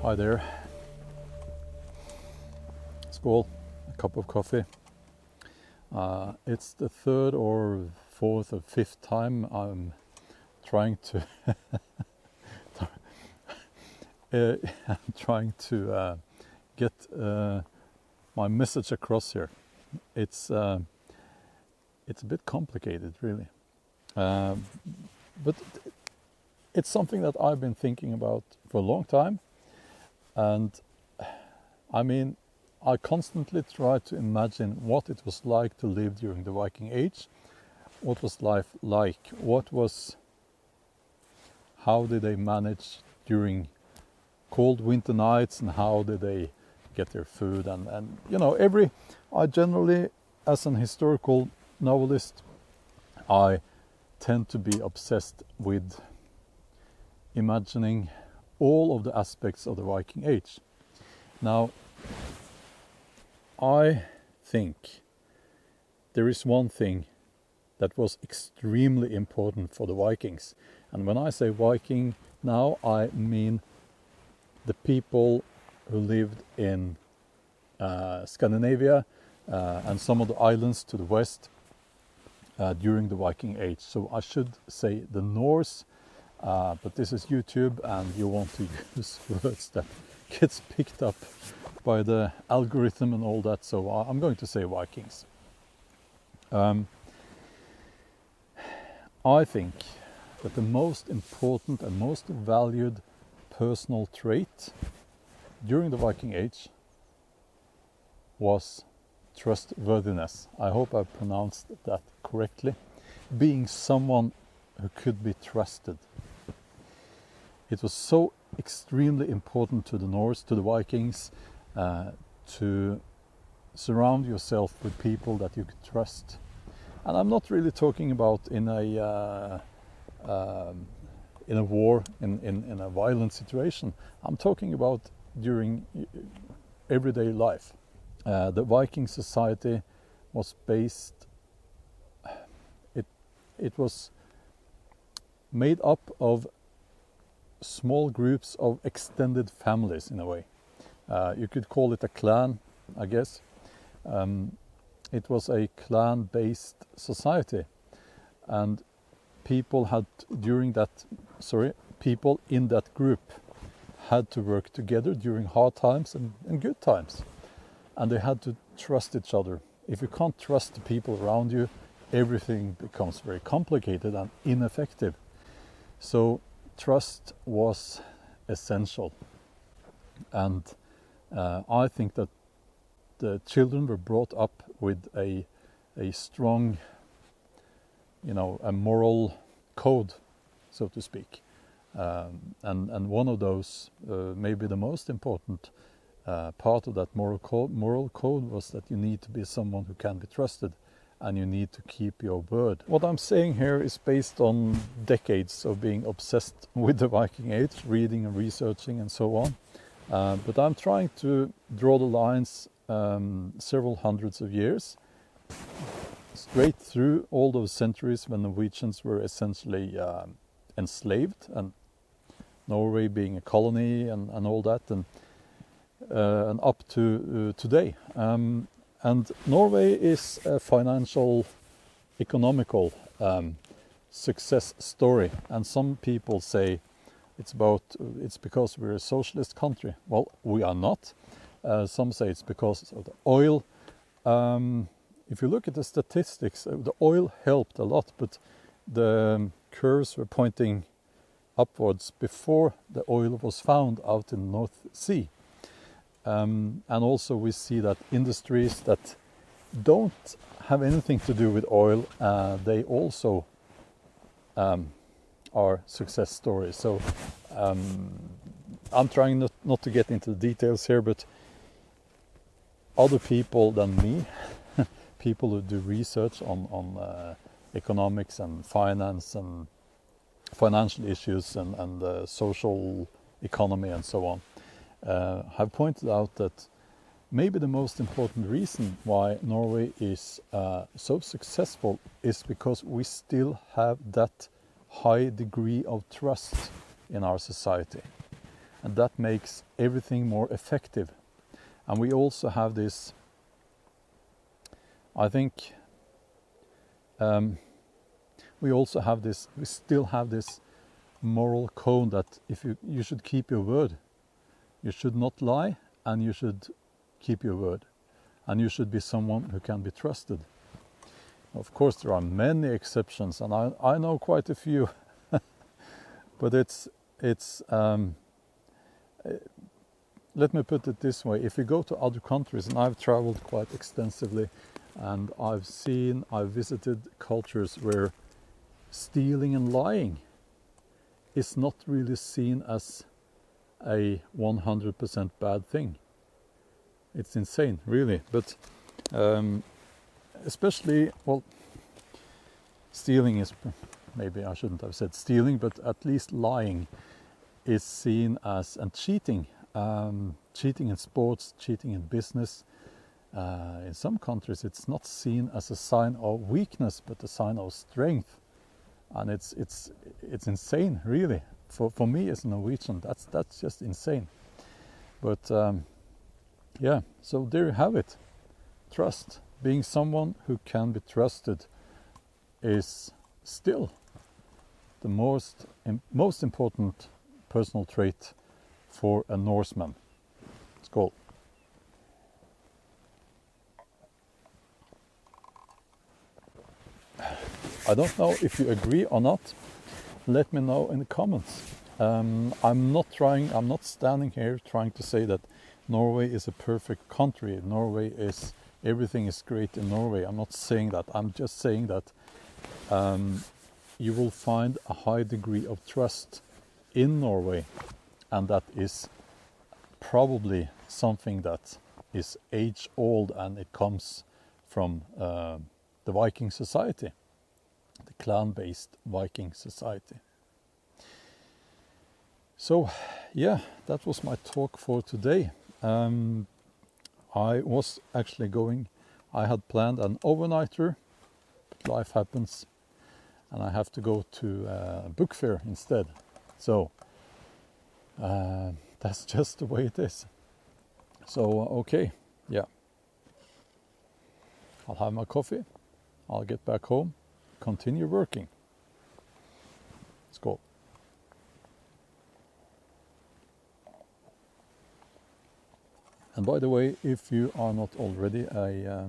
Hi there. Skål, a cup of coffee. It's the third or fourth or fifth time I'm trying to get my message across here. It's a bit complicated, really, but it's something that I've been thinking about for a long time. And I mean, I constantly try to imagine what it was like to live during the Viking Age. What was life like? How did they manage during cold winter nights, and how did they get their food? And you know, I generally, as an historical novelist, I tend to be obsessed with imagining all of the aspects of the Viking Age. Now, I think there is one thing that was extremely important for the Vikings. And when I say Viking now, I mean the people who lived in Scandinavia and some of the islands to the west during the Viking Age. So I should say the Norse, but this is YouTube and you want to use words that gets picked up by the algorithm and all that, so I'm going to say Vikings. I think that the most important and most valued personal trait during the Viking Age was trustworthiness. I hope I pronounced that correctly. Being someone who could be trusted. It was so extremely important to the Norse, to the Vikings, to surround yourself with people that you could trust. And I'm not really talking about in a war, in a violent situation. I'm talking about during everyday life. The Viking society was based. It was made up of small groups of extended families, in a way. You could call it a clan, I guess. It was a clan-based society, and people in that group had to work together during hard times and good times, and they had to trust each other. If you can't trust the people around you, everything becomes very complicated and ineffective. So trust was essential, and I think that the children were brought up with a strong, a moral code, so to speak, and one of those, maybe the most important part of that moral code was that you need to be someone who can be trusted, and you need to keep your word. What I'm saying here is based on decades of being obsessed with the Viking Age, reading and researching and so on. But I'm trying to draw the lines several hundreds of years, straight through all those centuries when Norwegians were essentially enslaved, and Norway being a colony and all that, and up to today. And Norway is a financial, economical success story. And some people say it's because we're a socialist country. Well, we are not. Some say it's because of the oil. If you look at the statistics, the oil helped a lot, but the curves were pointing upwards before the oil was found out in the North Sea. And also we see that industries that don't have anything to do with oil, they also are success stories. So I'm trying not to get into the details here, but other people than me, people who do research on economics and finance and financial issues and social economy and so on, have pointed out that maybe the most important reason why Norway is so successful is because we still have that high degree of trust in our society. and that makes everything more effective. And we also have this, I think, we still have this moral code that if you should keep your word. You should not lie, and you should keep your word. And you should be someone who can be trusted. Of course, there are many exceptions, and I know quite a few. But let me put it this way. If you go to other countries, and I've traveled quite extensively, and I've visited cultures where stealing and lying is not really seen as a 100% bad thing. It's insane, really. But especially, well, stealing is, maybe I shouldn't have said stealing, but at least lying is seen as, and cheating, cheating in sports, cheating in business. In some countries it's not seen as a sign of weakness, but a sign of strength. And it's insane, really. For me as a Norwegian, that's just insane. But yeah, so there you have it. Trust. Being someone who can be trusted is still the most important personal trait for a Norseman. Skål. I don't know if you agree or not. Let me know in the comments. I'm not standing here trying to say that Norway is a perfect country. Everything is great in Norway. I'm not saying that. I'm just saying that you will find a high degree of trust in Norway, and that is probably something that is age old, and it comes from the Viking society, the clan-based Viking society. So yeah, that was my talk for today. I was actually I had planned an overnighter, but life happens, and I have to go to a book fair instead. So that's just the way it is. So okay, yeah. I'll have my coffee, I'll get back home, continue working. Skål. And by the way, if you are not already a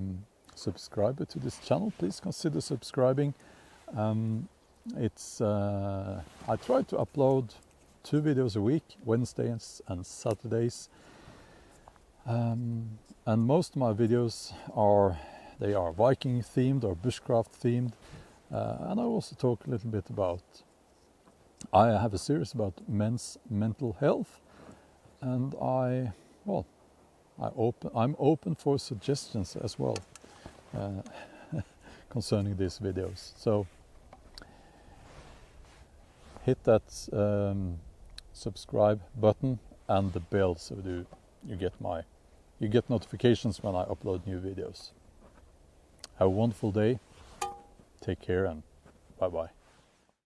subscriber to this channel, please consider subscribing. I try to upload 2 videos a week, Wednesdays and Saturdays. And most of my videos are Viking themed or bushcraft themed. And I also talk a little bit about, I have a series about men's mental health, and I'm open for suggestions as well concerning these videos. So hit that subscribe button and the bell so you get notifications when I upload new videos. Have a wonderful day. Take care and bye bye.